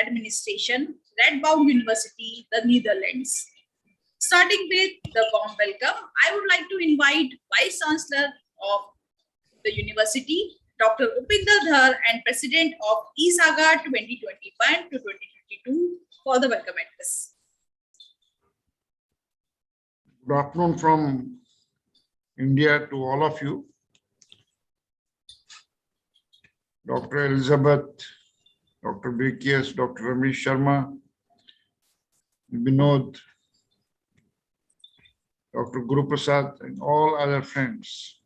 Administration, Radboud University, the Netherlands. Starting with the warm welcome, I would like to invite Vice Chancellor of the University, Dr. Upinder Dhar, and President of eSaga 2021 to 2022 for the welcome address. Good afternoon from India to all of you. Dr. Elizabeth, Dr. BKS, Dr. Ramesh Sharma, Vinod, Dr. Guru Prasad, and all other friends.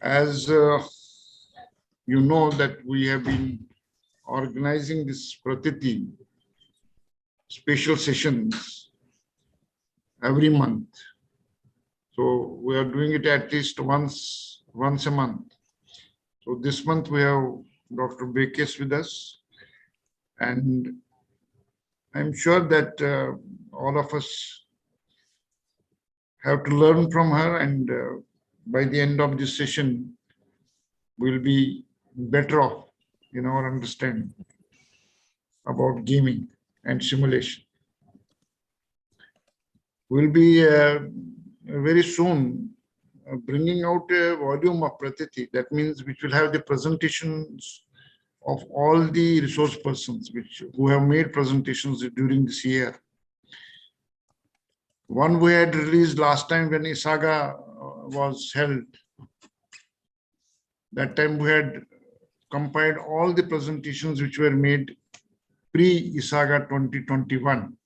As you know that we have been organizing this PRATITI special sessions every month. So we are doing it at least once a month. So this month we have Dr. Bekes with us, and I'm sure that all of us have to learn from her, and by the end of this session, we'll be better off in our understanding about gaming and simulation. We'll be very soon bringing out a volume of PRATITI. That means which will have the presentations of all the resource persons who have made presentations during this year. One we had released last time when eSaga was held. That time we had compiled all the presentations which were made pre-eSaga 2021.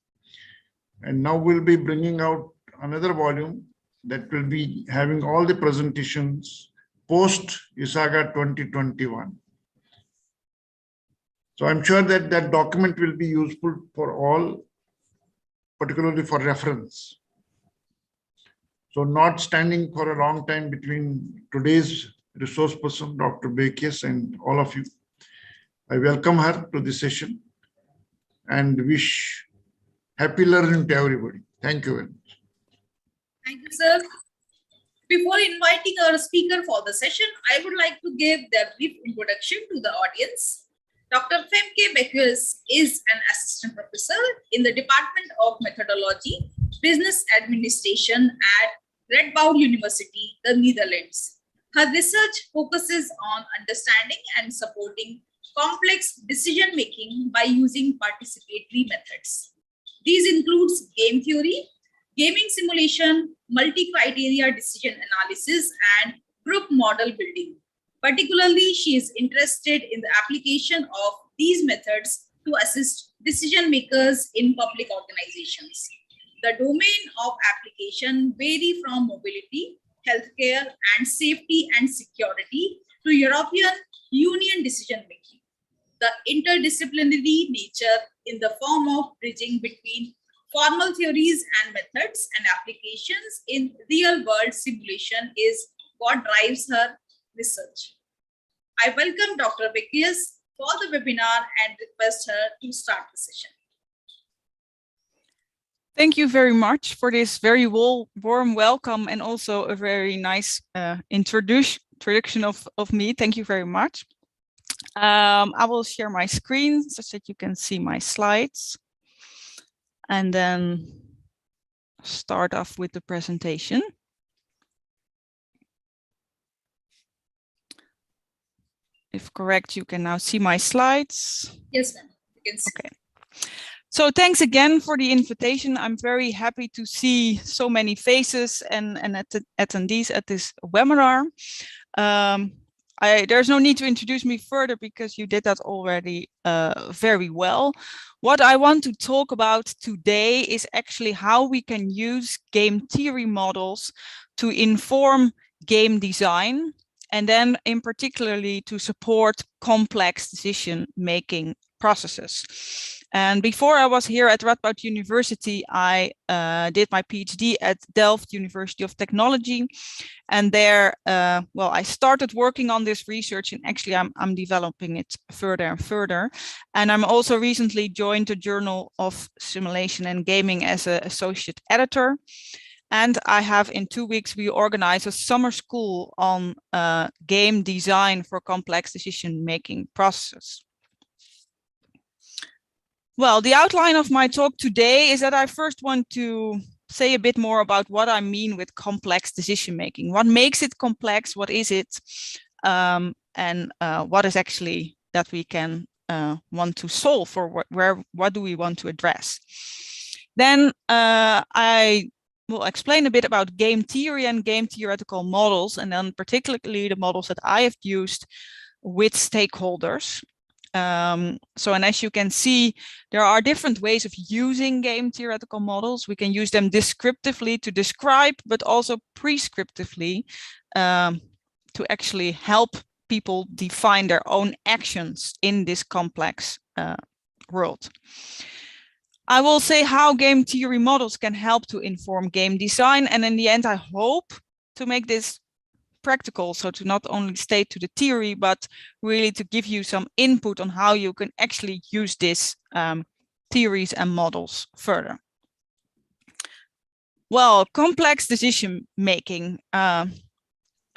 And now we'll be bringing out another volume that will be having all the presentations post eSaga 2021. So I'm sure that that document will be useful for all, particularly for reference. So not standing for a long time between today's resource person, Dr. Bekes, and all of you. I welcome her to this session and wish happy learning to everybody. Thank you very much. Thank you, sir. Before inviting our speaker for the session, I would like to give the brief introduction to the audience. Dr. Femke Bekes is an assistant professor in the Department of Methodology, Business Administration at Radboud University, the Netherlands. Her research focuses on understanding and supporting complex decision-making by using participatory methods. These include game theory, gaming simulation, multi-criteria decision analysis, and group model building. Particularly, she is interested in the application of these methods to assist decision makers in public organizations. The domain of application vary from mobility, healthcare, and safety and security to European Union decision making. The interdisciplinary nature in the form of bridging between formal theories and methods and applications in real-world simulation is what drives her research. I welcome Dr. Bekes for the webinar and request her to start the session. Thank you very much for this very warm welcome and also a very nice introduction of me. Thank you very much. I will share my screen so that you can see my slides and then start off with the presentation. If correct, you can now see my slides. Yes, ma'am. You can see. Okay. So thanks again for the invitation. I'm very happy to see so many faces and attendees at this webinar. There's no need to introduce me further because you did that already very well. What I want to talk about today is actually how we can use game theory models to inform game design, and then in particularly to support complex decision-making processes. And before I was here at Radboud University, I did my PhD at Delft University of Technology. And there, well, I started working on this research, and actually I'm developing it further and further. And I'm also recently joined the Journal of Simulation and Gaming as an associate editor. And I have in 2 weeks, we organize a summer school on game design for complex decision-making processes. Well, the outline of my talk today is that I first want to say a bit more about what I mean with complex decision making. What makes it complex? What is it? And what is actually that we can want to solve, or what do we want to address? Then I will explain a bit about game theory and game theoretical models, and then particularly the models that I have used with stakeholders. So, and as you can see, there are different ways of using game theoretical models. We can use them descriptively to describe, but also prescriptively to actually help people define their own actions in this complex world. I will say how game theory models can help to inform game design. And in the end, I hope to make this practical, so to not only stay to the theory, but really to give you some input on how you can actually use these theories and models further. Well, complex decision making. A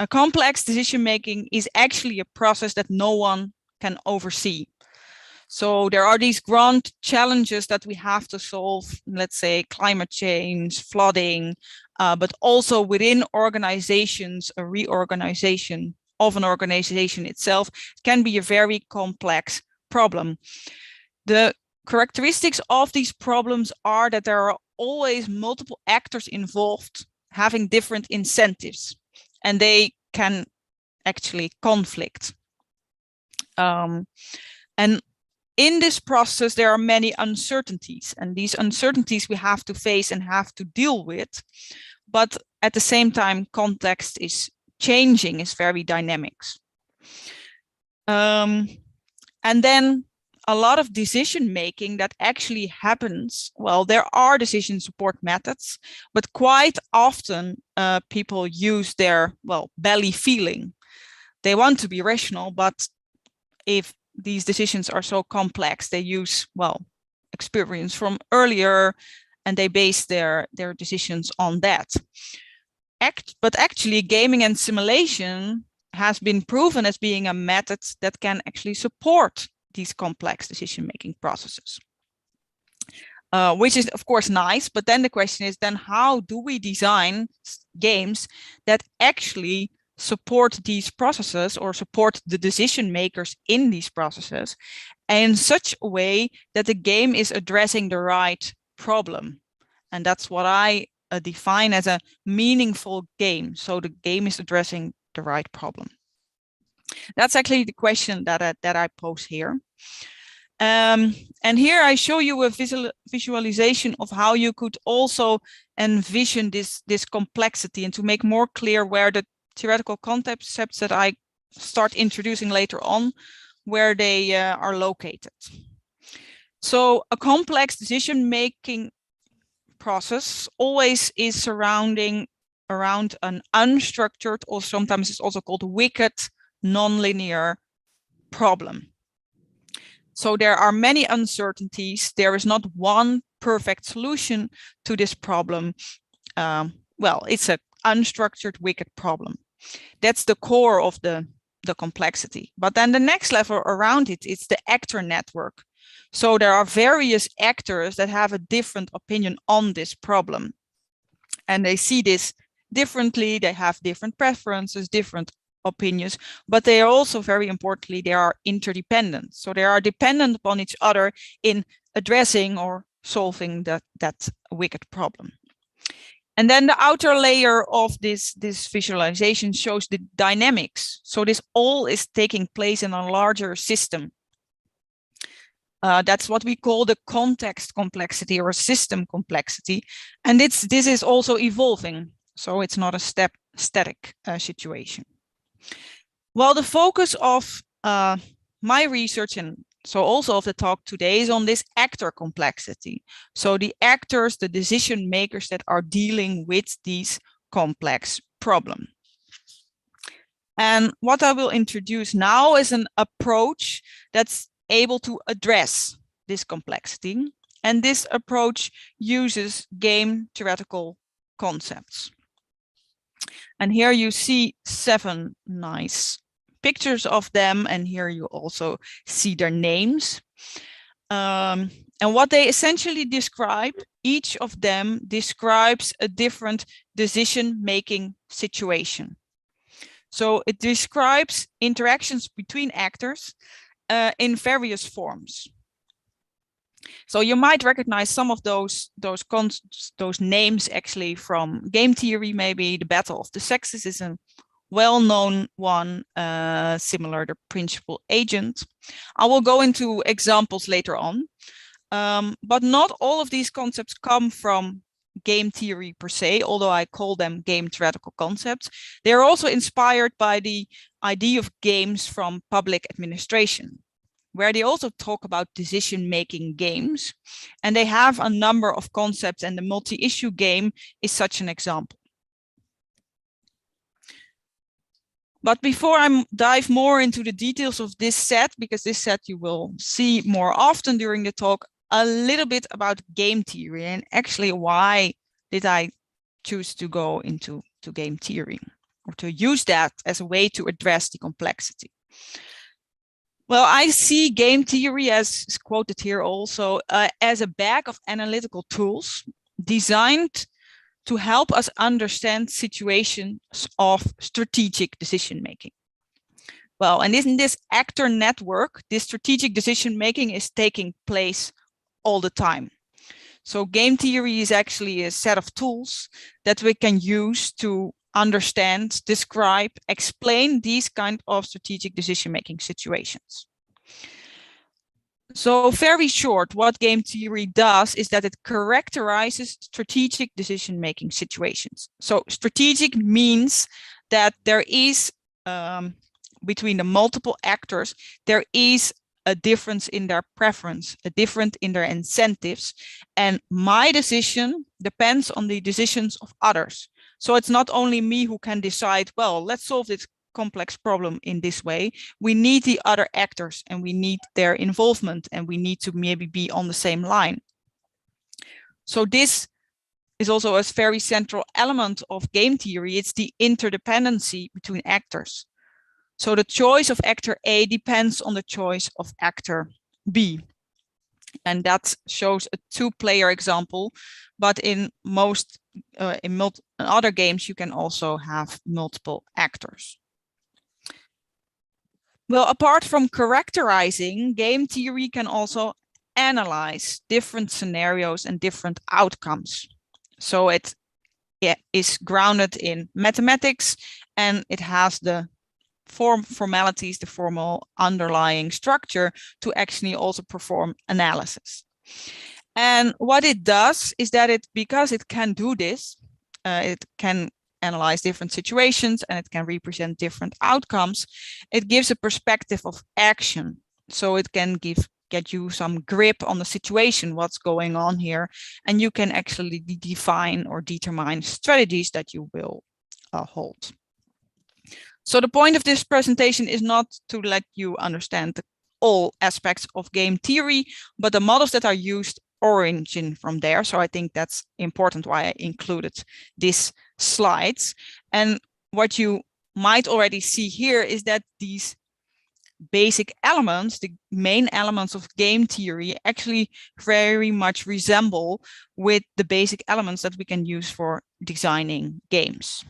complex decision making is actually a process that no one can oversee. So there are these grand challenges that we have to solve, let's say climate change, flooding, but also within organizations, a reorganization of an organization itself can be a very complex problem. The characteristics of these problems are that there are always multiple actors involved having different incentives, and they can actually conflict. And in this process, there are many uncertainties, and these uncertainties we have to face and have to deal with. But at the same time, context is changing, is very dynamic. And then a lot of decision making that actually happens. Well, there are decision support methods, but quite often people use their, belly feeling. They want to be rational, but if these decisions are so complex, they use, experience from earlier, and they base their decisions on that. But actually, gaming and simulation has been proven as being a method that can actually support these complex decision-making processes, which is, of course, nice. But then the question is, then how do we design games that actually support these processes or support the decision makers in these processes in such a way that the game is addressing the right problem? And that's what I define as a meaningful game. So the game is addressing the right problem. That's actually the question that I pose here. And here I show you a visualization of how you could also envision this complexity, and to make more clear where the theoretical concepts that I start introducing later on, where they are located. So a complex decision-making process always is surrounding around an unstructured, or sometimes it's also called wicked, nonlinear problem. So there are many uncertainties. There is not one perfect solution to this problem. It's an unstructured, wicked problem. That's the core of the complexity. But then the next level around it, it's the actor network. So there are various actors that have a different opinion on this problem. And they see this differently. They have different preferences, different opinions, but they are also, very importantly, they are interdependent. So they are dependent upon each other in addressing or solving that wicked problem. And then the outer layer of this visualization shows the dynamics. So this all is taking place in a larger system. That's what we call the context complexity or system complexity. And this is also evolving. So it's not a static situation. Well, the focus of my research, and so also of the talk today, is on this actor complexity. So the actors, the decision makers that are dealing with these complex problems. And what I will introduce now is an approach that's able to address this complexity. And this approach uses game theoretical concepts. And here you see 7 nice pictures of them. And here you also see their names. And what they essentially describe, each of them describes a different decision-making situation. So it describes interactions between actors in various forms. So you might recognize some of those names actually from game theory. Maybe the battle of the sexes is a well-known one, similar to principal agent. I will go into examples later on, but not all of these concepts come from game theory per se, although I call them game theoretical concepts. They are also inspired by the idea of games from public administration, where they also talk about decision-making games. And they have a number of concepts, and the multi-issue game is such an example. But before I dive more into the details of this set, because this set you will see more often during the talk, a little bit about game theory, and actually why did I choose to go into game theory, or to use that as a way to address the complexity. Well, I see game theory, as is quoted here also, as a bag of analytical tools designed to help us understand situations of strategic decision-making. Well, and in this actor network, this strategic decision-making is taking place all the time. So game theory is actually a set of tools that we can use to understand, describe, explain these kind of strategic decision-making situations. So very short, what game theory does is that it characterizes strategic decision-making situations. So strategic means that there is, between the multiple actors, there is a difference in their preference, a difference in their incentives. And my decision depends on the decisions of others. So it's not only me who can decide, well, let's solve this complex problem in this way. We need the other actors, and we need their involvement, and we need to maybe be on the same line. So this is also a very central element of game theory. It's the interdependency between actors. So the choice of actor A depends on the choice of actor B. And that shows a two-player example, but in most in other games you can also have multiple actors. Well, apart from characterizing, game theory can also analyze different scenarios and different outcomes. So it is grounded in mathematics, and it has the formalities, the formal underlying structure to actually also perform analysis. And what it does is that because it can do this, it can analyze different situations, and it can represent different outcomes. It gives a perspective of action. So it can get you some grip on the situation, what's going on here, and you can actually define or determine strategies that you will hold. So the point of this presentation is not to let you understand all aspects of game theory, but the models that are used origin from there. So I think that's important why I included these slides. And what you might already see here is that these basic elements, the main elements of game theory, actually very much resemble with the basic elements that we can use for designing games.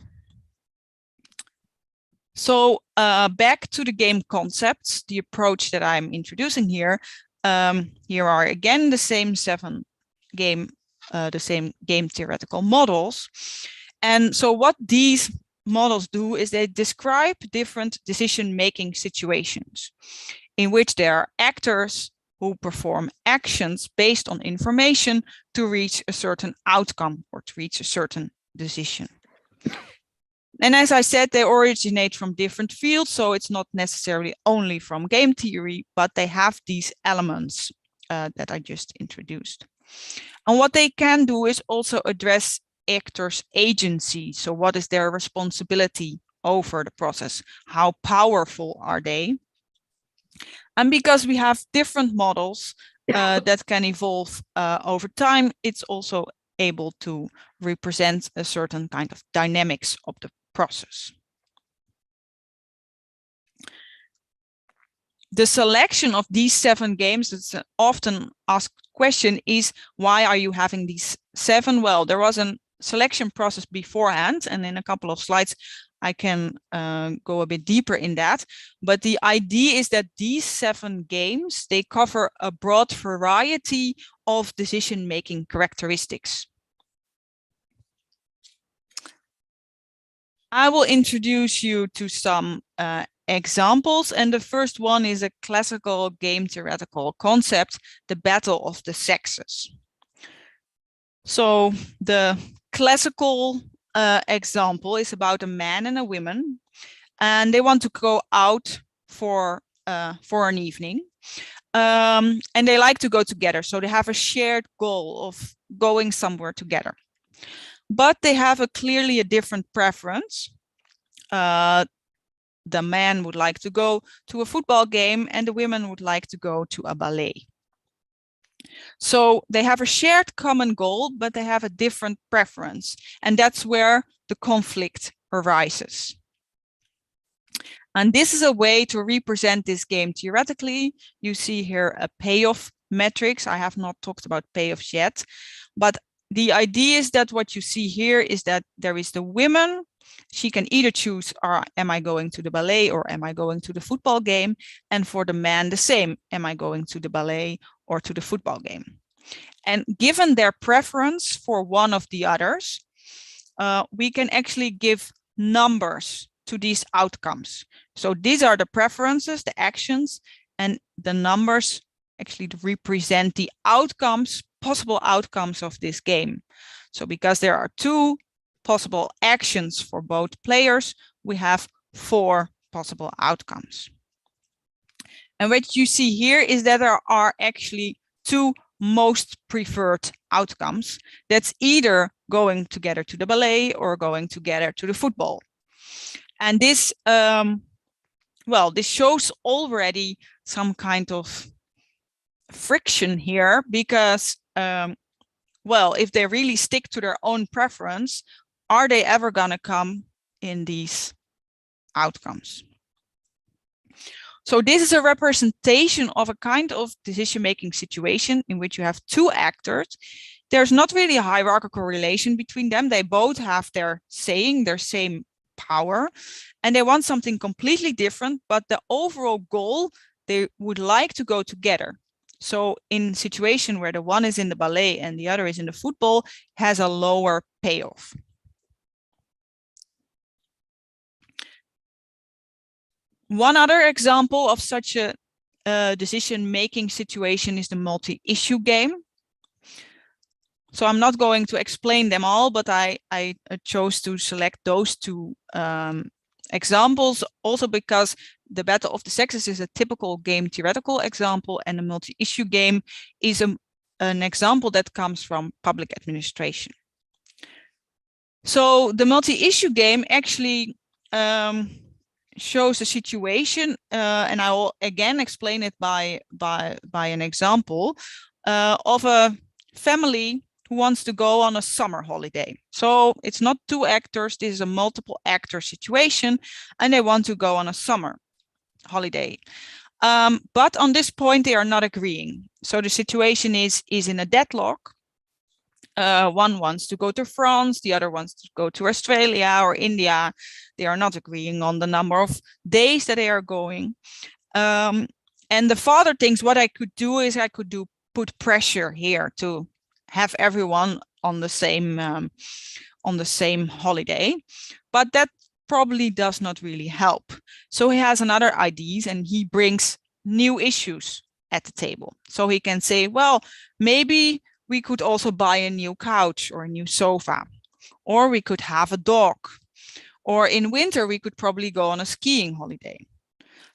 So back to the game concepts, the approach that I'm introducing here. Here are again the same game theoretical models. And so what these models do is they describe different decision-making situations in which there are actors who perform actions based on information to reach a certain outcome or to reach a certain decision. And as I said, they originate from different fields, so it's not necessarily only from game theory, but they have these elements that I just introduced. And what they can do is also address actors' agency. So what is their responsibility over the process? How powerful are they? And because we have different models that can evolve over time, it's also able to represent a certain kind of dynamics of the process. The selection of these 7 games, it's an often asked question, is why are you having these 7? Well, there was a selection process beforehand, and in a couple of slides I can go a bit deeper in that. But the idea is that these 7 games, they cover a broad variety of decision-making characteristics. I will introduce you to some examples, and the first one is a classical game theoretical concept, the battle of the sexes. So the classical example is about a man and a woman, and they want to go out for an evening, and they like to go together. So they have a shared goal of going somewhere together, but they have clearly a different preference. The man would like to go to a football game and the women would like to go to a ballet. So they have a shared common goal, but they have a different preference. And that's where the conflict arises. And this is a way to represent this game theoretically. You see here a payoff matrix. I have not talked about payoffs yet, but the idea is that what you see here is that there is the women. She can either choose, am I going to the ballet or am I going to the football game? And for the man, the same, am I going to the ballet or to the football game? And given their preference for one of the others, we can actually give numbers to these outcomes. So these are the preferences, the actions, and the numbers actually represent the outcomes, possible outcomes of this game. So because there are 2 possible actions for both players, we have 4 possible outcomes. And what you see here is that there are actually 2 most preferred outcomes. That's either going together to the ballet or going together to the football. And this, well, this shows already some kind of friction here because, well, if they really stick to their own preference, are they ever gonna come in these outcomes? So this is a representation of a kind of decision-making situation in which you have 2 actors. There's not really a hierarchical relation between them. They both have their saying, their same power, and they want something completely different, but the overall goal, they would like to go together. So in a situation where the one is in the ballet and the other is in the football, has a lower payoff. One other example of such a decision-making situation is the multi-issue game. So I'm not going to explain them all, but I chose to select those 2 examples also because the battle of the sexes is a typical game theoretical example, and the multi-issue game is an example that comes from public administration. So the multi-issue game actually shows a situation, and I will again explain it by an example of a family who wants to go on a summer holiday. So it's not 2 actors, this is a multiple actor situation, and they want to go on a summer holiday. But on this point, they are not agreeing. So the situation is in a deadlock. One wants to go to France, the other wants to go to Australia or India. They are not agreeing on the number of days that they are going. And the father thinks what I could do is I could put pressure here to have everyone on the same holiday, but that probably does not really help. So he has another ideas and he brings new issues at the table. So he can say, well, maybe we could also buy a new couch or a new sofa, or we could have a dog, or in winter we could probably go on a skiing holiday.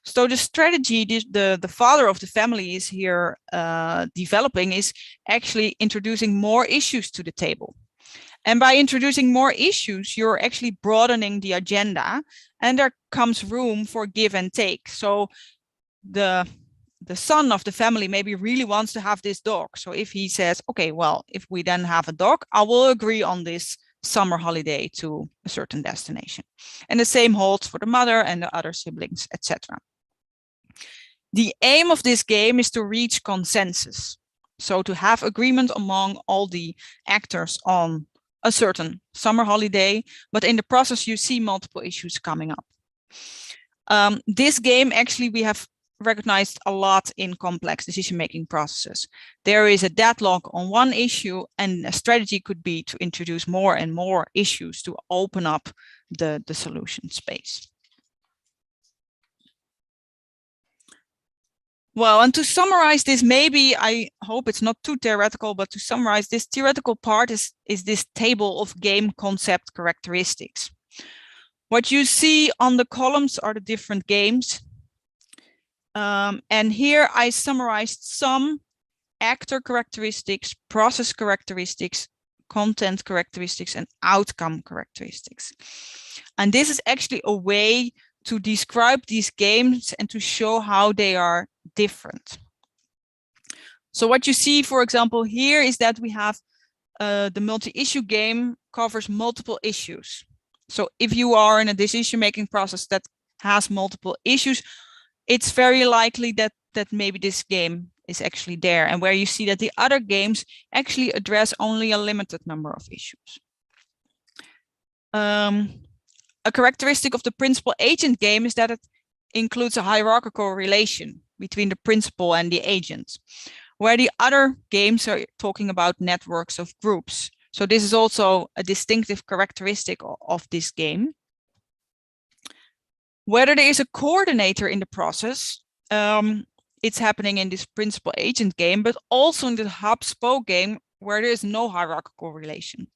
So the strategy the father of the family is here developing is actually introducing more issues to the table. And by introducing more issues, you're actually broadening the agenda, and there comes room for give and take. So the son of the family maybe really wants to have this dog. So if he says, okay, well, if we then have a dog, I will agree on this summer holiday to a certain destination. And the same holds for the mother and the other siblings, etc. The aim of this game is to reach consensus. So to have agreement among all the actors on a certain summer holiday, but in the process you see multiple issues coming up. This game actually we have recognized a lot in complex decision-making processes. There is a deadlock on one issue, and a strategy could be to introduce more and more issues to open up the solution space. Well, and to summarize this, maybe I hope it's not too theoretical, but to summarize this theoretical part is this table of game concept characteristics. What you see on the columns are the different games. And here I summarized some actor characteristics, process characteristics, content characteristics, and outcome characteristics. And this is actually a way to describe these games and to show how they are different. So what you see, for example, here is that we have the multi-issue game covers multiple issues. So if you are in a decision-making process that has multiple issues, it's very likely that maybe this game is actually there, and where you see that the other games actually address only a limited number of issues. A characteristic of the principal-agent game is that it includes a hierarchical relation between the principal and the agent, where the other games are talking about networks of groups. So this is also a distinctive characteristic of this game. Whether there is a coordinator in the process, it's happening in this principal agent game, but also in the hub-spoke game where there is no hierarchical relation.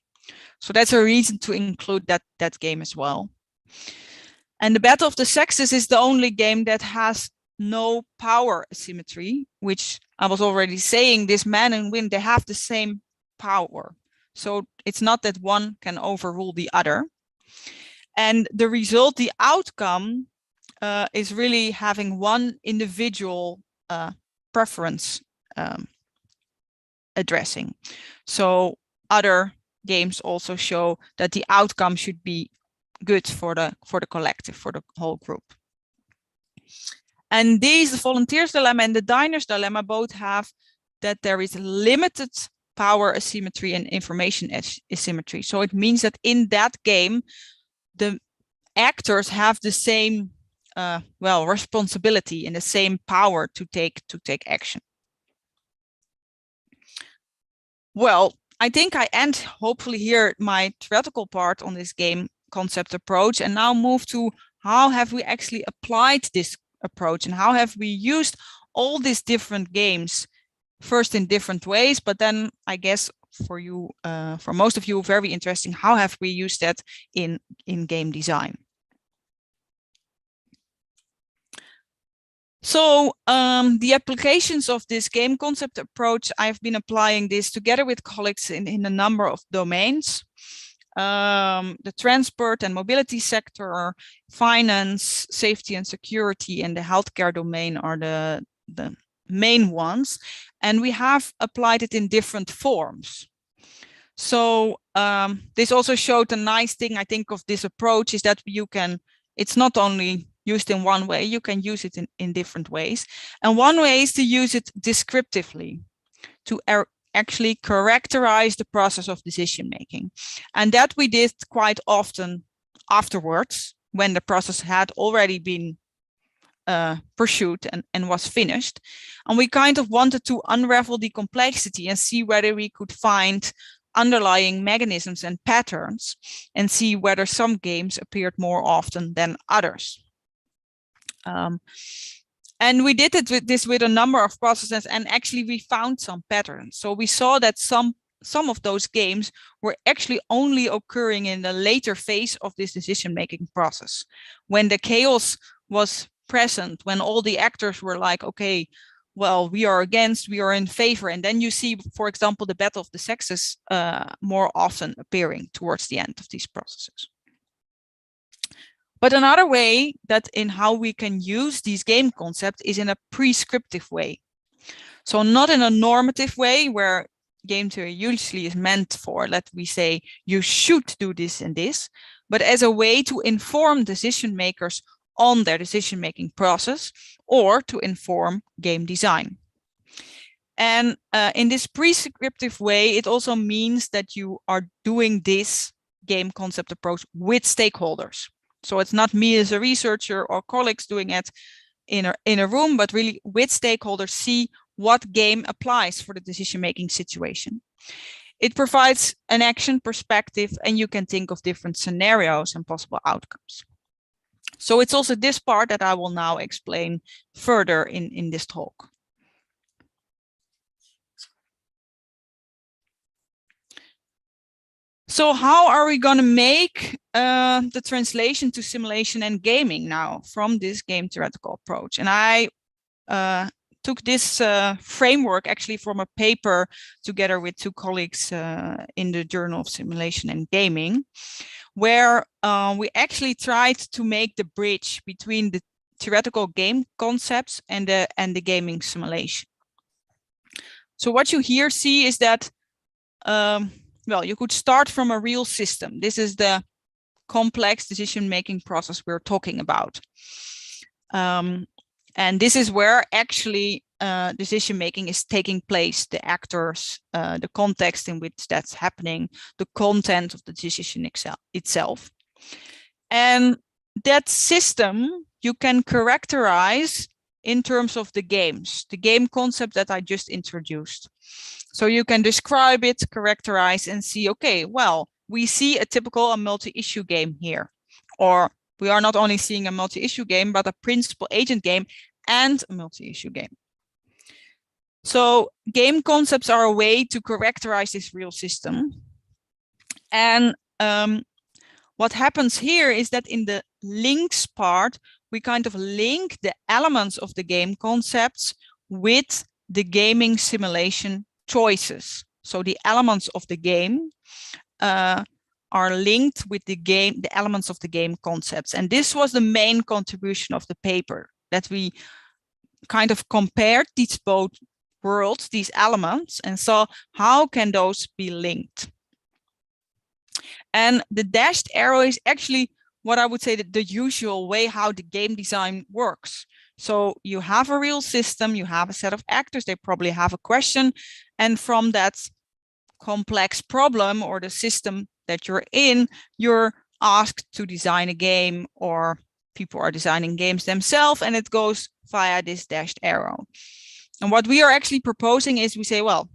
So that's a reason to include that game as well. And the Battle of the Sexes is the only game that has no power asymmetry, which I was already saying, this man and women, they have the same power. So it's not that one can overrule the other. And the result, the outcome, is really having one individual preference addressing. So other games also show that the outcome should be good for the collective, for the whole group. And these, the volunteers dilemma and the diners dilemma, both have that there is limited power asymmetry and information asymmetry. So it means that in that game, the actors have the same responsibility and the same power to take action. Well, I think I end hopefully here my theoretical part on this game concept approach, and now move to how have we actually applied this approach and how have we used all these different games, first in different ways, but then I guess for you, for most of you, very interesting, how have we used that in game design? So the applications of this game concept approach, I've been applying this together with colleagues in a number of domains. The transport and mobility sector, finance, safety and security, and the healthcare domain are the main ones. And we have applied it in different forms. So this also showed a nice thing, I think, of this approach is that you can, it's not only used in one way, you can use it in different ways. And one way is to use it descriptively, to actually characterize the process of decision making. And that we did quite often afterwards, when the process had already been pursued and was finished. And we kind of wanted to unravel the complexity and see whether we could find underlying mechanisms and patterns and see whether some games appeared more often than others. And we did it with a number of processes, and actually we found some patterns. So we saw that some of those games were actually only occurring in the later phase of this decision-making process, when the chaos was present, when all the actors were like, okay, well, we are against, we are in favor. And then you see, for example, the Battle of the Sexes more often appearing towards the end of these processes. But another way that in how we can use these game concepts is in a prescriptive way. So not in a normative way where game theory usually is meant for, let we say, you should do this and this, but as a way to inform decision makers on their decision-making process, or to inform game design. And in this prescriptive way, it also means that you are doing this game concept approach with stakeholders. So it's not me as a researcher or colleagues doing it in a room, but really with stakeholders, see what game applies for the decision-making situation. It provides an action perspective, and you can think of different scenarios and possible outcomes. So it's also this part that I will now explain further in this talk. So how are we going to make the translation to simulation and gaming now from this game theoretical approach? And I took this framework actually from a paper together with two colleagues in the Journal of Simulation and Gaming, where we actually tried to make the bridge between the theoretical game concepts and the gaming simulation. So what you here see is that well, you could start from a real system. This is the complex decision-making process we're talking about. And this is where actually decision-making is taking place, the actors, the context in which that's happening, the content of the decision itself. And that system you can characterize in terms of the games, the game concept that I just introduced. So you can describe it, characterize, and see, okay, well, we see a typical multi-issue game here. Or we are not only seeing a multi-issue game, but a principal agent game and a multi-issue game. So game concepts are a way to characterize this real system. And what happens here is that in the links part, we kind of link the elements of the game concepts with the gaming simulation choices. So the elements of the game are linked with the elements of the game concepts. And this was the main contribution of the paper, that we kind of compared these both worlds, these elements, and saw how can those be linked. And the dashed arrow is actually what I would say the usual way how the game design works. So you have a real system, you have a set of actors, they probably have a question, and from that complex problem or the system that you're in, you're asked to design a game, or people are designing games themselves, and it goes via this dashed arrow. And what we are actually proposing is we say, well,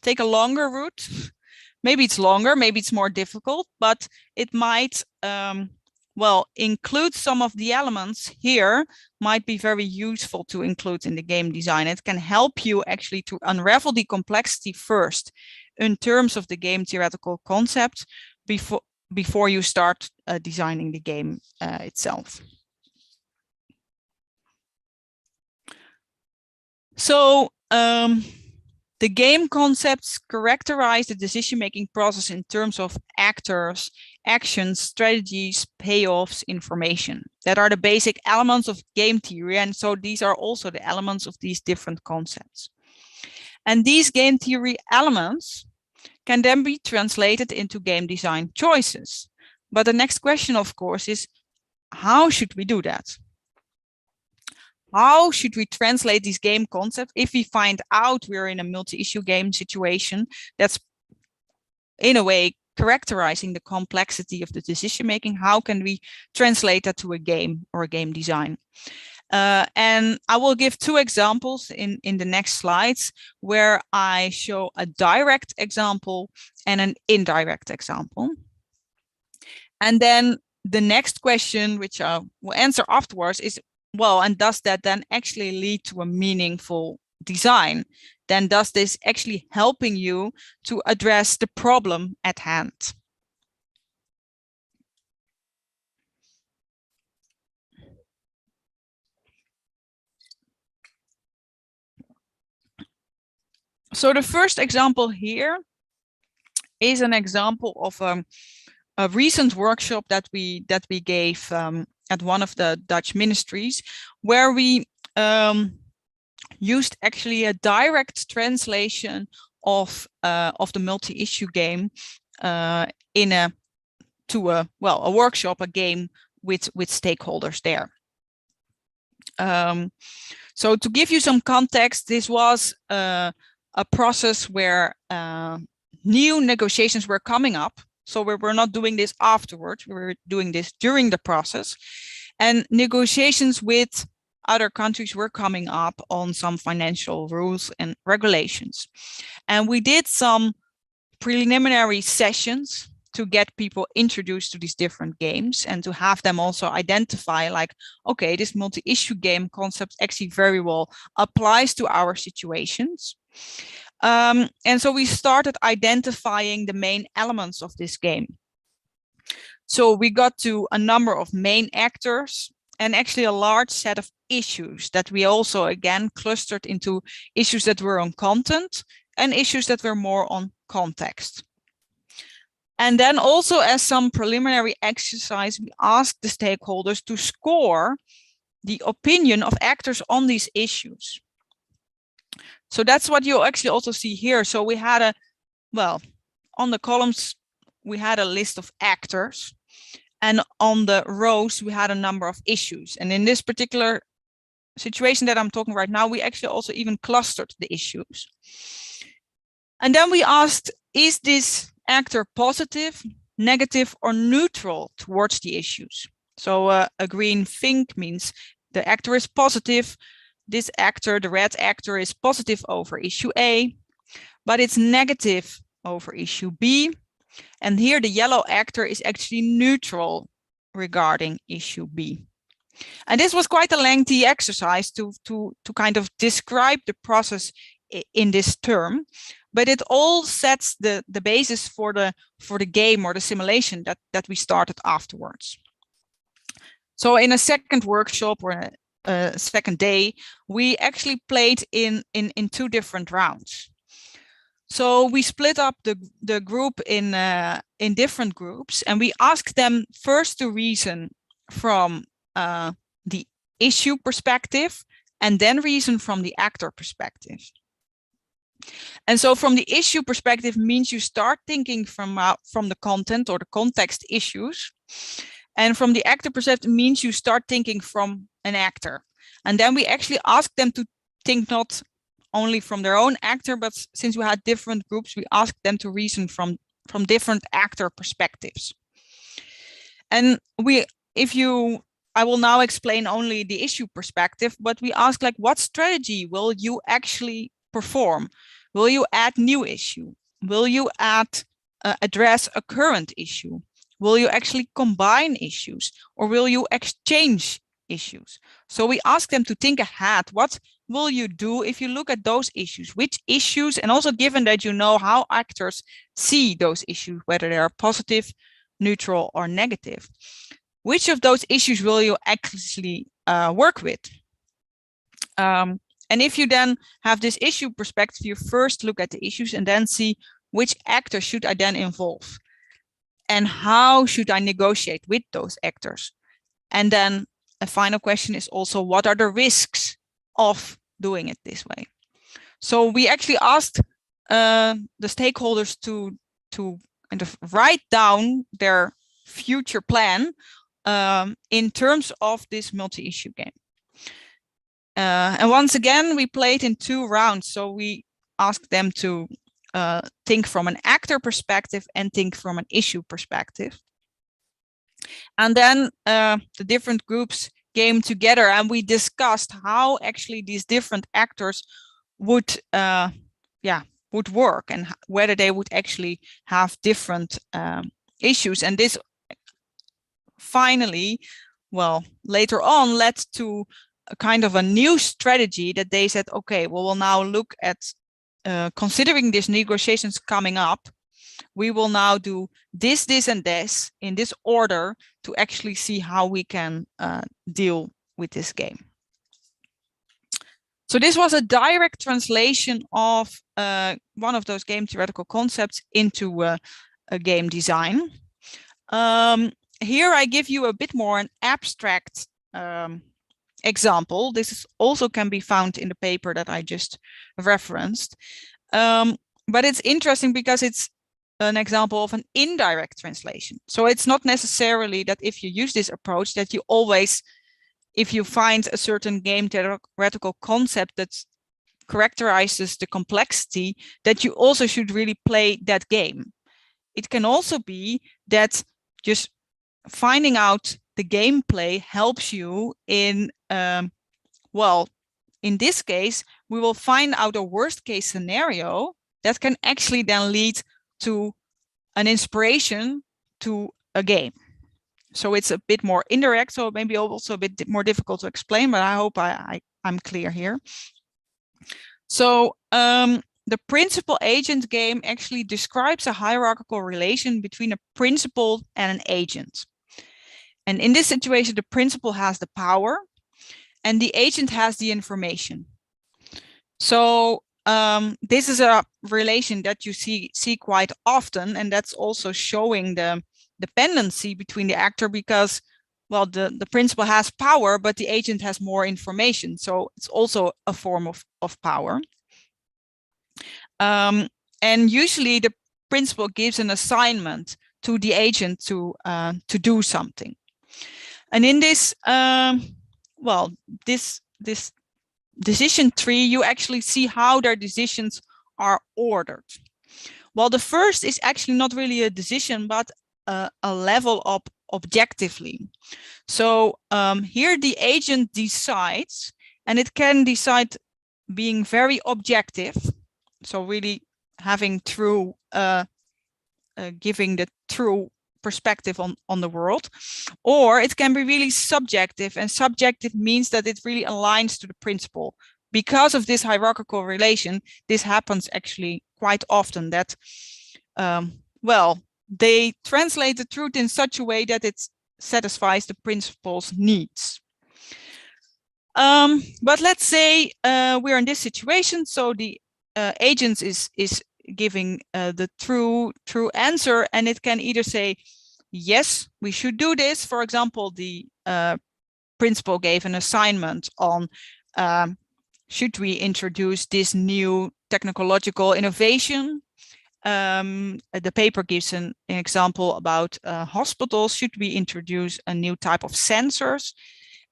take a longer route. Maybe it's longer, maybe it's more difficult, but it might, well, include some of the elements here, might be very useful to include in the game design. It can help you actually to unravel the complexity first in terms of the game theoretical concept before you start designing the game itself. So the game concepts characterize the decision-making process in terms of actors, actions, strategies, payoffs, information. That are the basic elements of game theory. And so these are also the elements of these different concepts. And these game theory elements can then be translated into game design choices. But the next question, of course, is how should we do that? How should we translate these game concepts if we find out we're in a multi-issue game situation that's in a way characterizing the complexity of the decision making? How can we translate that to a game or a game design? And I will give two examples in the next slides where I show a direct example and an indirect example. And then the next question, which I will answer afterwards, is, well, and does that then actually lead to a meaningful design? Then does this actually helping you to address the problem at hand? So the first example here is an example of a recent workshop that we gave at one of the Dutch ministries, where we used actually a direct translation of the multi-issue game to a workshop, a game with stakeholders there. So to give you some context, this was a process where new negotiations were coming up. So we were not doing this afterwards, we were doing this during the process. And negotiations with other countries were coming up on some financial rules and regulations. And we did some preliminary sessions to get people introduced to these different games and to have them also identify like, okay, this multi-issue game concept actually very well applies to our situations. And so we started identifying the main elements of this game. So we got to a number of main actors and actually a large set of issues that we also again clustered into issues that were on content and issues that were more on context. And then also as some preliminary exercise, we asked the stakeholders to score the opinion of actors on these issues. So that's what you'll actually also see here. So we had on the columns, we had a list of actors, and on the rows, we had a number of issues. And in this particular situation that I'm talking right now, we actually also even clustered the issues. And then we asked, is this actor positive, negative, or neutral towards the issues? So a green think means the actor is positive. This actor, the red actor, is positive over issue A, but it's negative over issue B. And here the yellow actor is actually neutral regarding issue B. And this was quite a lengthy exercise to kind of describe the process in this term, but it all sets the basis for the game or the simulation that we started afterwards. So in a second workshop or a second day, we actually played in 2 different rounds. So we split up the group in different groups, and we asked them first to reason from the issue perspective, and then reason from the actor perspective. And so from the issue perspective means you start thinking from the content or the context issues. And from the actor perspective means you start thinking from an actor. And then we actually asked them to think not only from their own actor, but since we had different groups, we asked them to reason from different actor perspectives. And I will now explain only the issue perspective, but we asked like, what strategy will you actually perform? Will you add new issue? Will you address a current issue? Will you actually combine issues, or will you exchange issues? So we asked them to think ahead. What will you do if you look at those issues? Which issues, and also given that you know how actors see those issues, whether they are positive, neutral, or negative, which of those issues will you actually work with? And if you then have this issue perspective, you first look at the issues and then see which actor should I then involve, and how should I negotiate with those actors? And then a final question is also, what are the risks of doing it this way? So we actually asked the stakeholders to kind of write down their future plan in terms of this multi-issue game. And once again, we played in 2 rounds. So we asked them to think from an actor perspective and think from an issue perspective. And then the different groups came together and we discussed how actually these different actors would work and whether they would actually have different issues. And this finally, later on led to a kind of a new strategy that they said, okay, we will now look at considering these negotiations coming up, we will now do this, this, and this in this order to actually see how we can deal with this game. So this was a direct translation of one of those game theoretical concepts into a game design. Here I give you a bit more an abstract example. This also can be found in the paper that I just referenced. But it's interesting because it's an example of an indirect translation. So it's not necessarily that if you use this approach that you always if you find a certain game theoretical concept that characterizes the complexity, that you also should really play that game. It can also be that just finding out the gameplay helps you in, well, in this case, we will find out a worst case scenario that can actually then lead to an inspiration to a game. So it's a bit more indirect, so maybe also a bit more difficult to explain, but I hope I'm clear here. So the principal agent game actually describes a hierarchical relation between a principal and an agent. And in this situation, the principal has the power and the agent has the information. So this is a relation that you see quite often, and that's also showing the dependency between the actor, because, well, the principal has power, but the agent has more information. So it's also a form of power. And usually the principal gives an assignment to the agent to do something. And in this, well, this decision tree, you actually see how their decisions are ordered. Well, the first is actually not really a decision, but a level up objectively. So here the agent decides, and it can decide being very objective. So really having true, giving the true perspective on the world, or it can be really subjective, and subjective means that it really aligns to the principle. Because of this hierarchical relation, this happens actually quite often, that well, they translate the truth in such a way that it satisfies the principle's needs. But let's say we're in this situation, so the agent is giving the true answer, and it can either say, yes, we should do this. For example, the principal gave an assignment on should we introduce this new technological innovation. The paper gives an example about hospitals. Should we introduce a new type of sensors?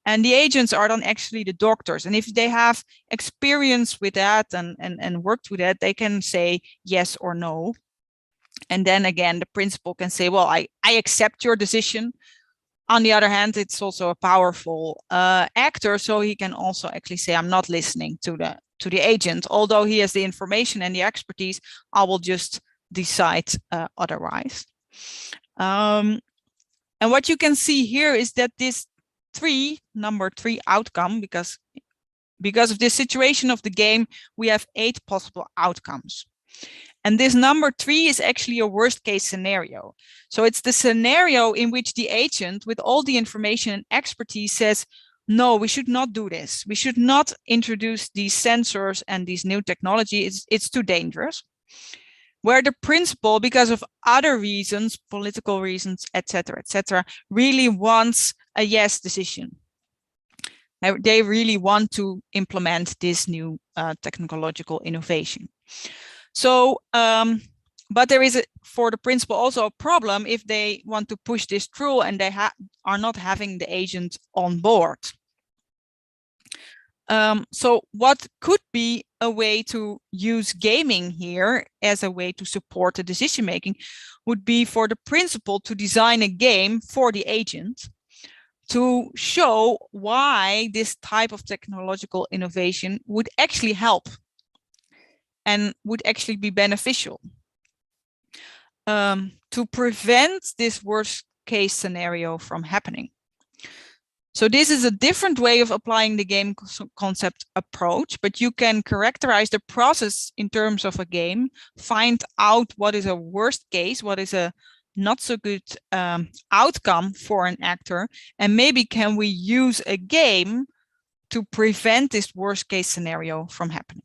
And the agents are then actually the doctors. And if they have experience with that and worked with that, they can say yes or no. And then again, the principal can say, well, I accept your decision. On the other hand, it's also a powerful actor. So he can also actually say, I'm not listening to the agent. Although he has the information and the expertise, I will just decide otherwise. And what you can see here is that this number three outcome, because of this situation of the game, we have 8 possible outcomes. And this number 3 is actually a worst case scenario. So it's the scenario in which the agent, with all the information and expertise, says, no, we should not do this. We should not introduce these sensors and these new technology. It's too dangerous. Where the principal, because of other reasons, political reasons, etc., really wants a yes decision. They really want to implement this new technological innovation. So, but there is, for the principal, also a problem if they want to push this through and they are not having the agent on board. So what could be a way to use gaming here as a way to support the decision making would be for the principal to design a game for the agent to show why this type of technological innovation would actually help and would actually be beneficial to prevent this worst case scenario from happening. So this is a different way of applying the game concept approach, but you can characterize the process in terms of a game, find out what is a worst case, what is a not so good outcome for an actor, and maybe can we use a game to prevent this worst case scenario from happening.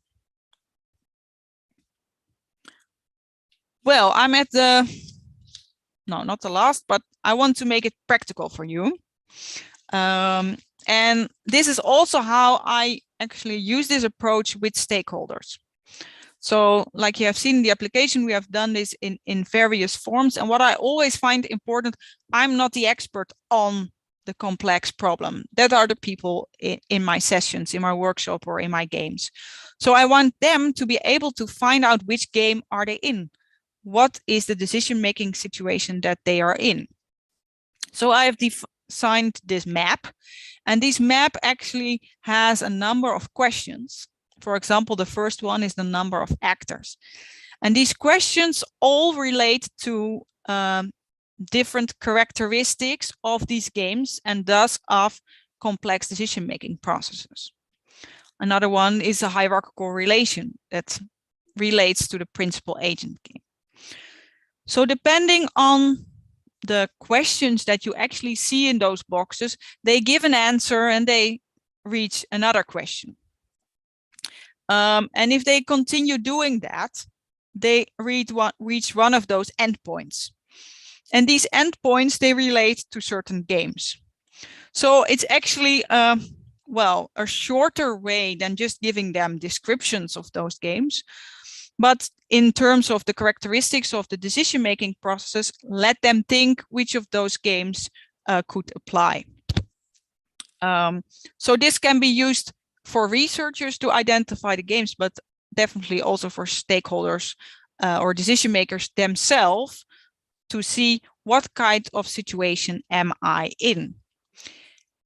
Well, I'm at the, no, not the last, but I want to make it practical for you. And this is also how I actually use this approach with stakeholders. So like you have seen in the application, we have done this in various forms. And what I always find important, I'm not the expert on the complex problem. That are the people in my sessions, in my workshop, or in my games. So I want them to be able to find out which game are they in. What is the decision-making situation that they are in? So I have designed this map, and this map actually has a number of questions. For example, the first one is the number of actors. And these questions all relate to different characteristics of these games and thus of complex decision-making processes. Another one is a hierarchical relation that relates to the principal-agent game. So depending on the questions that you actually see in those boxes, they give an answer and they reach another question. And if they continue doing that, they reach one of those endpoints. And these endpoints, they relate to certain games. So it's actually, well, a shorter way than just giving them descriptions of those games. But in terms of the characteristics of the decision-making process, let them think which of those games could apply. So this can be used for researchers to identify the games, but definitely also for stakeholders or decision makers themselves to see what kind of situation am I in.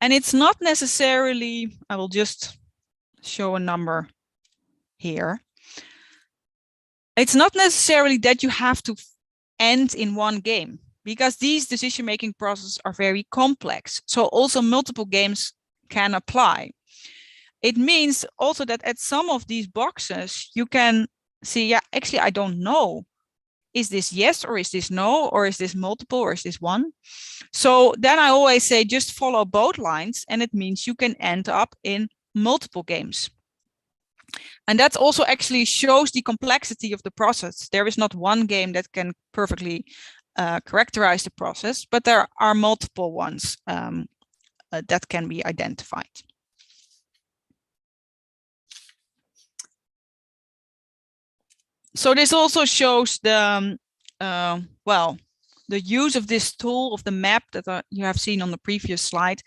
And it's not necessarily, I will just show a number here. It's not necessarily that you have to end in one game, because these decision-making processes are very complex. So also multiple games can apply. It means also that at some of these boxes, you can see, yeah, actually, I don't know. Is this yes, or is this no, or is this multiple, or is this one? So then I always say, just follow both lines, and it means you can end up in multiple games. And that also actually shows the complexity of the process. There is not one game that can perfectly characterize the process, but there are multiple ones that can be identified. So this also shows the, well, the use of this tool of the map that you have seen on the previous slide.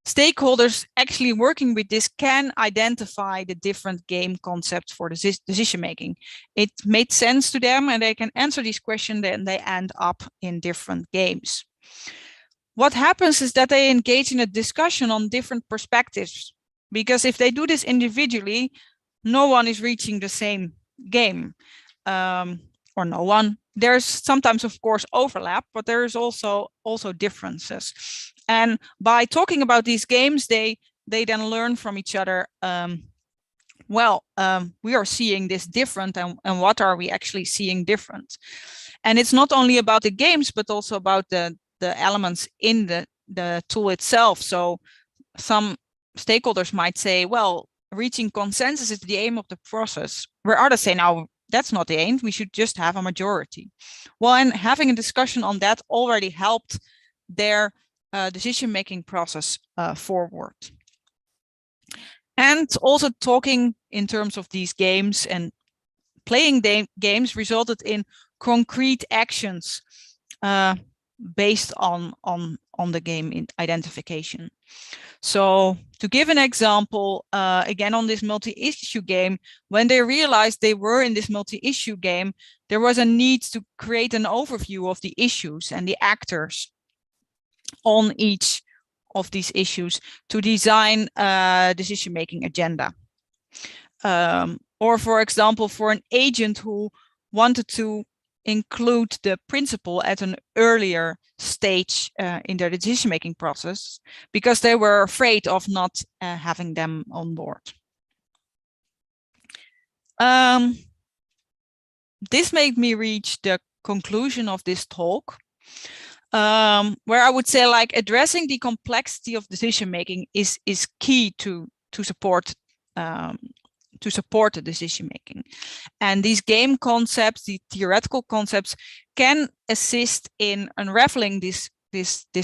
Stakeholders actually working with this can identify the different game concepts for the decision making. It made sense to them, and they can answer these questions, and they end up in different games. What happens is that they engage in a discussion on different perspectives, because if they do this individually, no one is reaching the same game, or no one. There's sometimes, of course, overlap, but there is also differences. And by talking about these games, they then learn from each other. We are seeing this different, and what are we actually seeing different? And it's not only about the games, but also about the elements in the tool itself. So some stakeholders might say, well, reaching consensus is the aim of the process, where others say, no, that's not the aim, we should just have a majority. Well, and having a discussion on that already helped their decision-making process forward. And also talking in terms of these games and playing games resulted in concrete actions based on the game identification. So to give an example, again, on this multi-issue game, when they realized they were in this multi-issue game, there was a need to create an overview of the issues and the actors on each of these issues to design a decision-making agenda. Or for example, for an agent who wanted to include the principal at an earlier stage in their decision-making process, because they were afraid of not having them on board. This made me reach the conclusion of this talk, where I would say, like, addressing the complexity of decision-making is key to support the decision-making. And these game concepts, the theoretical concepts, can assist in unraveling this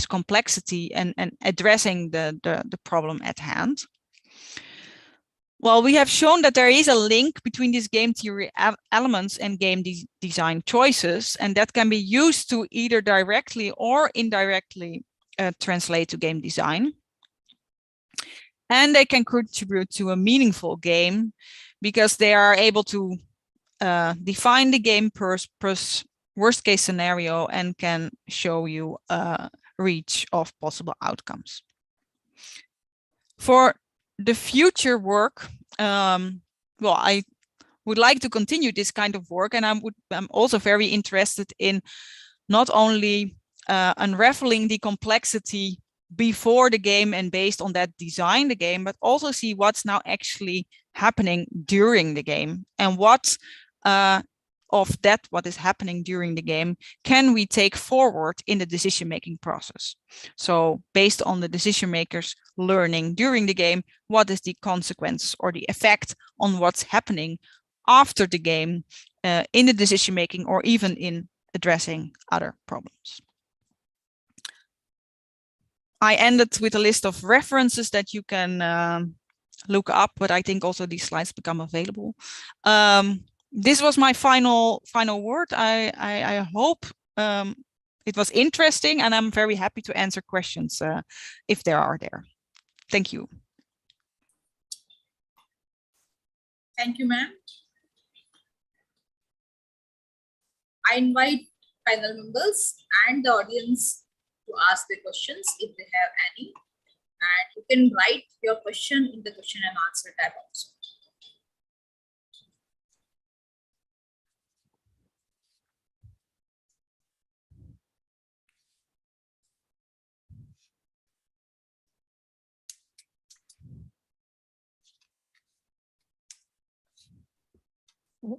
complexity and addressing the problem at hand. Well, we have shown that there is a link between these game theory elements and game design choices, and that can be used to either directly or indirectly translate to game design. And they can contribute to a meaningful game because they are able to define the game per worst case scenario and can show you a reach of possible outcomes. For the future work, well, I would like to continue this kind of work, and I'm also very interested in not only unraveling the complexity before the game and based on that design the game, but also see what's now actually happening during the game, and what of that what is happening during the game can we take forward in the decision-making process. So based on the decision makers learning during the game, what is the consequence or the effect on what's happening after the game in the decision-making or even in addressing other problems. I ended with a list of references that you can look up, but I think also these slides become available. This was my final word. I hope it was interesting, and I'm very happy to answer questions if there are there. Thank you. Thank you, ma'am. I invite panel members and the audience to ask their questions if they have any. And you can write your question in the question and answer tab also.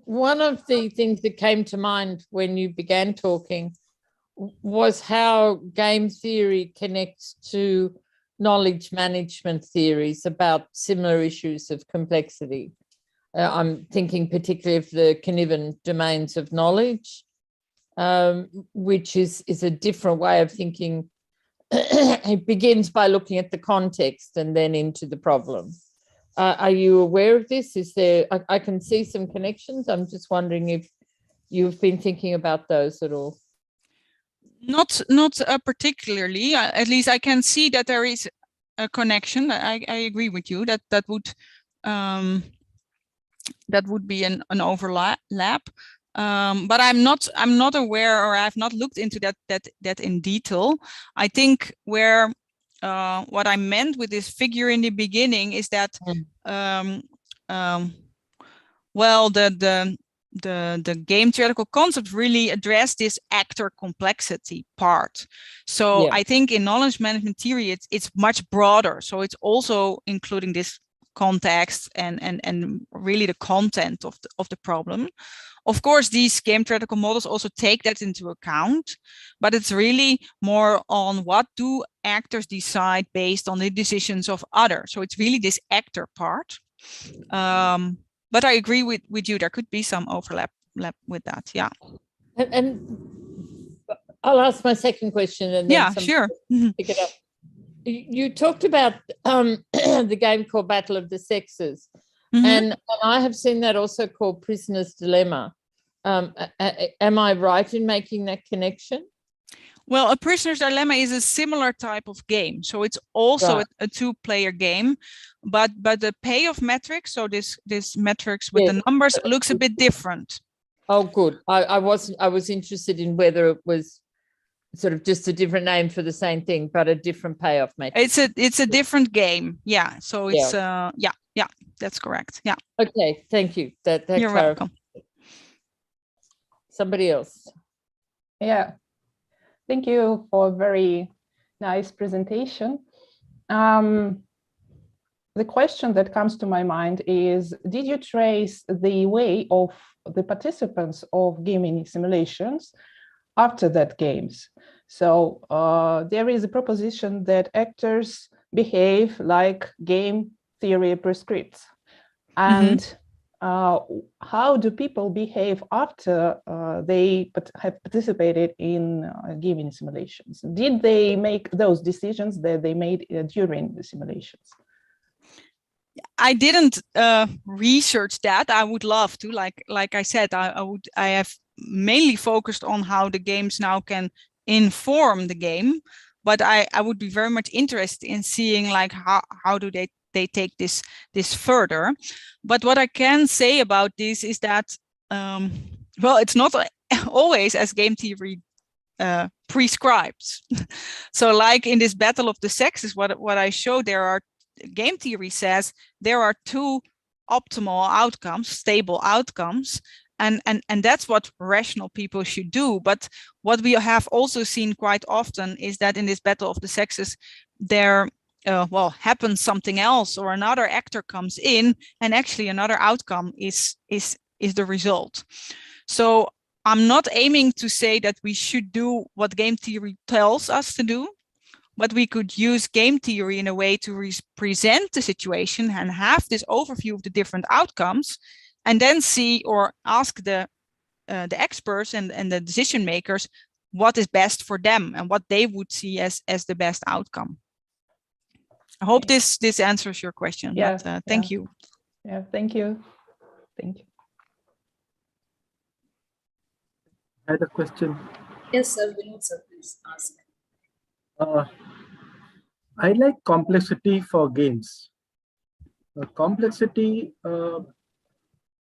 One of the things that came to mind when you began talking was how game theory connects to knowledge management theories about similar issues of complexity. I'm thinking particularly of the Cynefin domains of knowledge, which is a different way of thinking. It begins by looking at the context and then into the problem. Are you aware of this? Is there? I can see some connections. I'm just wondering if you've been thinking about those at all. Not particularly. At least I can see that there is a connection. I agree with you that that would be an overlap. But I'm not aware, or I've not looked into that in detail. I think where what I meant with this figure in the beginning is that well, the game theoretical concept really addressed this actor complexity part. So yeah. I think in knowledge management theory, it's much broader. So it's also including this context and really the content of the problem. Of course, these game theoretical models also take that into account, but it's really more on what do actors decide based on the decisions of others. So it's really this actor part. But I agree with you, there could be some overlap with that, yeah. And I'll ask my second question and then sure. Pick it up. You talked about the game called Battle of the Sexes, and I have seen that also called Prisoner's Dilemma. Am I right in making that connection? Well, a Prisoner's Dilemma is a similar type of game. So it's also a two-player game, but the payoff metrics, so this metrics with the numbers, looks a bit different. Oh, good. I was interested in whether it was sort of just a different name for the same thing, but a different payoff metric. It's a different game. Yeah. So it's yeah, that's correct. Yeah. Okay. Thank you. That You're welcome. Somebody else. Yeah. Thank you for a very nice presentation. The question that comes to my mind is, did you trace the way of the participants of gaming simulations after that games? So there is a proposition that actors behave like game theory prescripts. And how do people behave after they have participated in gaming simulations? Did they make those decisions that they made during the simulations? I didn't research that. I would love to. Like I said, I have mainly focused on how the games now can inform the game. but I would be very much interested in seeing like how do they take this further. But what I can say about this is that well, it's not always as game theory prescribes. So like in this battle of the sexes, what I showed, game theory says there are two optimal outcomes, stable outcomes, and that's what rational people should do. But what we have also seen quite often is that in this battle of the sexes, there well, happens something else, or another actor comes in, and actually another outcome is the result. So I'm not aiming to say that we should do what game theory tells us to do, but we could use game theory in a way to present the situation and have this overview of the different outcomes, and then see or ask the experts and the decision makers what is best for them and what they would see as the best outcome. I hope this answers your question. Yeah, but, thank you. Yeah, thank you. Thank you. I had a question. Yes, sir. Vinod, sir, please ask. I like complexity for games. Complexity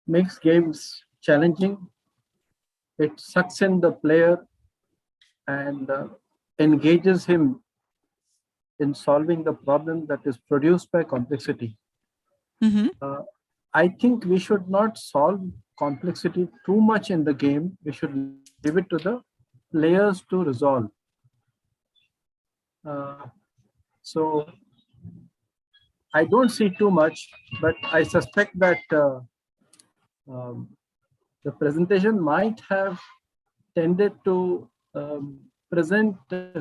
makes games challenging. It sucks in the player and engages him in solving the problem that is produced by complexity. Mm-hmm. I think we should not solve complexity too much in the game. We should leave it to the players to resolve. So I don't see too much, but I suspect that the presentation might have tended to present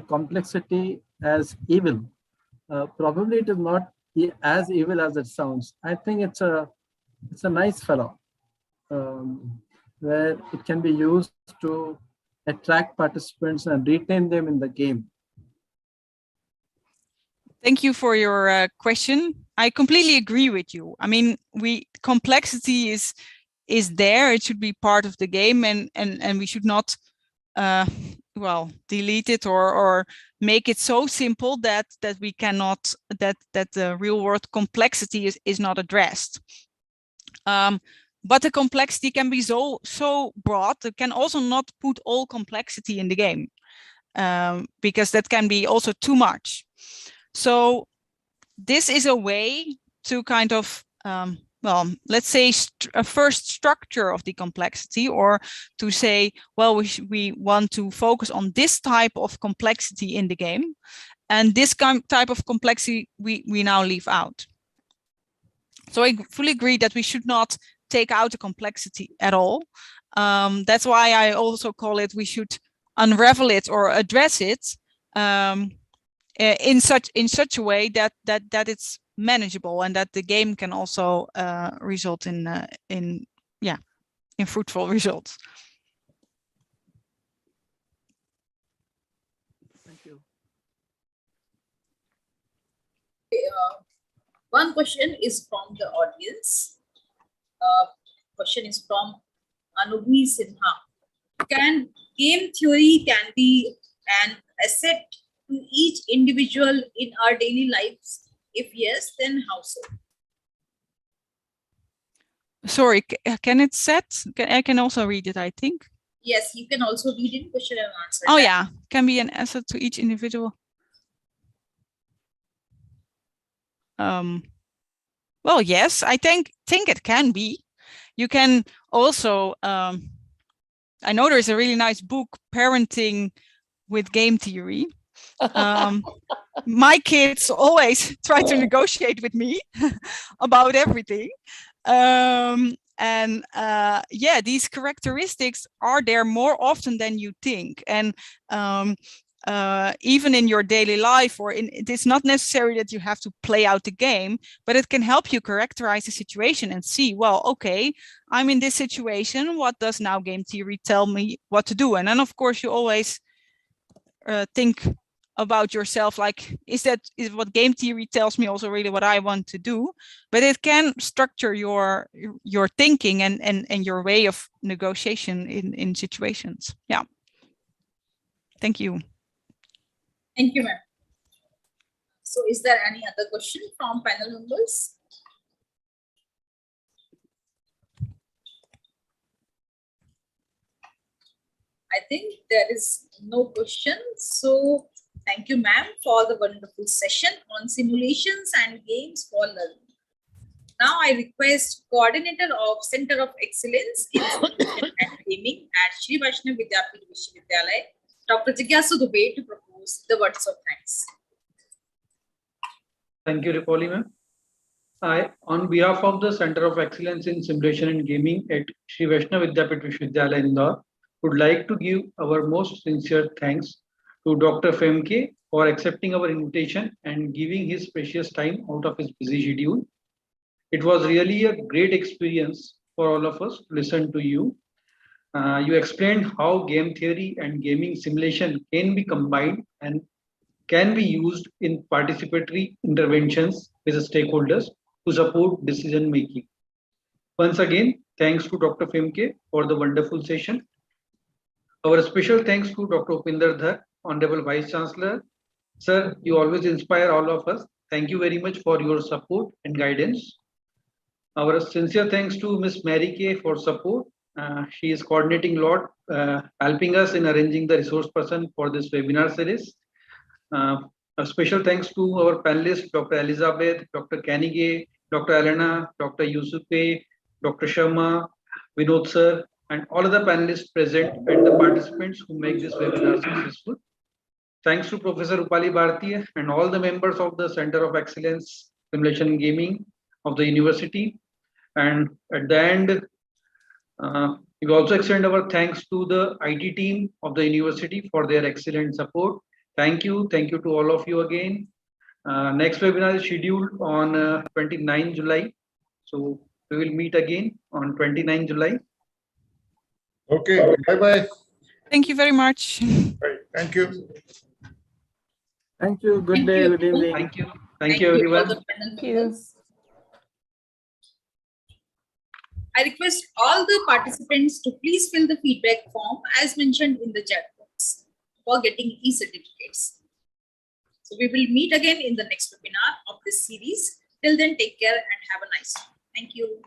complexity as evil. Probably it is not as evil as it sounds. I think it's a nice fellow where it can be used to attract participants and retain them in the game. Thank you for your question. I completely agree with you. I mean, complexity is there. It should be part of the game, and we should not well, delete it or make it so simple that we cannot, that the real world complexity is not addressed. But the complexity can be so broad. It can also not put all complexity in the game, because that can be also too much. So this is a way to kind of, well, let's say a first structure of the complexity, or to say, well, we want to focus on this type of complexity in the game, and this type of complexity we now leave out. So I fully agree that we should not take out the complexity at all. That's why I also call it, we should unravel it or address it in such a way that it's manageable, and that the game can also result in fruitful results. Thank you. One question is from the audience. Question is from Anubhi Sinha. Can game theory be an asset to each individual in our daily lives? If yes, then how so? Sorry, can it set? I can also read it, I think. Yes, you can also read in question and answer. Oh yeah, can be an asset to each individual. Well, yes, I think it can be. You can also, I know there's a really nice book, Parenting with Game Theory. My kids always try to negotiate with me about everything. And yeah, these characteristics are there more often than you think. And even in your daily life, or it is not necessary that you have to play out the game, but it can help you characterize the situation and see, well, okay, I'm in this situation. What does now game theory tell me what to do? And then, of course, you always think about yourself, like, is what game theory tells me also really what I want to do? But it can structure your thinking and your way of negotiation in situations. Yeah. Thank you. Thank you, ma'am. So is there any other question from panel members? I think there is no question. So thank you, ma'am, for the wonderful session on simulations and games for learning. Now I request coordinator of Center of Excellence in Simulation and Gaming at Shri Vaishnav Vidyapith Vishwavidyalaya, Dr. Jigyasu Dubey, to propose the words of thanks. Thank you, Ripoli ma'am. I, on behalf of the Center of Excellence in Simulation and Gaming at Shri Vaishnav Vidyapith Vishwavidyalaya, Indore, would like to give our most sincere thanks to Dr. Femke for accepting our invitation and giving his precious time out of his busy schedule. It was really a great experience for all of us to listen to you. You explained how game theory and gaming simulation can be combined and can be used in participatory interventions with the stakeholders to support decision making. Once again, thanks to Dr. Femke for the wonderful session. Our special thanks to Dr. Upinder Dhar, Honorable Vice Chancellor. Sir, you always inspire all of us. Thank you very much for your support and guidance. Our sincere thanks to Ms. Mary Kay for support. She is coordinating a lot, helping us in arranging the resource person for this webinar series. A special thanks to our panelists, Dr. Elizabeth, Dr. Kanige, Dr. Elena, Dr. Yusufe, Dr. Sharma, Vinod sir, and all other panelists present and the participants who make this webinar successful. Thanks to Professor Rupali Bharti and all the members of the Center of Excellence Simulation and Gaming of the university. And at the end, we also extend our thanks to the IT team of the university for their excellent support. Thank you to all of you again. Next webinar is scheduled on 29 July. So we will meet again on 29 July. Okay, bye-bye. Thank you very much. Bye. Thank you. Thank you. Good Thank day. you. Good evening. Thank you all everyone. the panel Thank you. members. I request all the participants to please fill the feedback form as mentioned in the chat box for getting e-certificates. So we will meet again in the next webinar of this series. Till then, take care and have a nice day. Thank you.